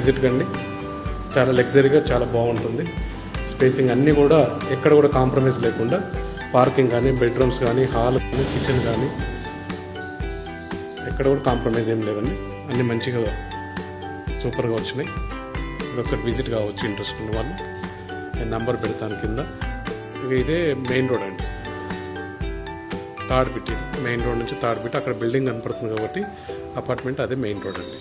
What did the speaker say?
Visit కండి. చాలా లగ్జరీగా చాలా బాగుంటుంది. స్పేసింగ్ అన్నీ కూడా ఎక్కడ కూడా కాంప్రమైజ్ లేకుండా, పార్కింగ్ కానీ, బెడ్రూమ్స్ కానీ, హాల్ కానీ, కిచెన్ కానీ ఎక్కడ కూడా కాంప్రమైజ్ ఏం లేదండి. అన్నీ మంచిగా సూపర్గా వచ్చినాయి. ఒకసారి విజిట్ కావచ్చు ఇంట్రెస్ట్ ఉన్న వాళ్ళు. నేను నంబర్ పెడతాను కింద. ఇదే మెయిన్ రోడ్ అండి, థర్డ్ బిట్. ఇది మెయిన్ రోడ్ నుంచి థర్డ్ బిట్. అక్కడ బిల్డింగ్ కనపడుతుంది కాబట్టి అపార్ట్మెంట్ అదే మెయిన్ రోడ్ అండి.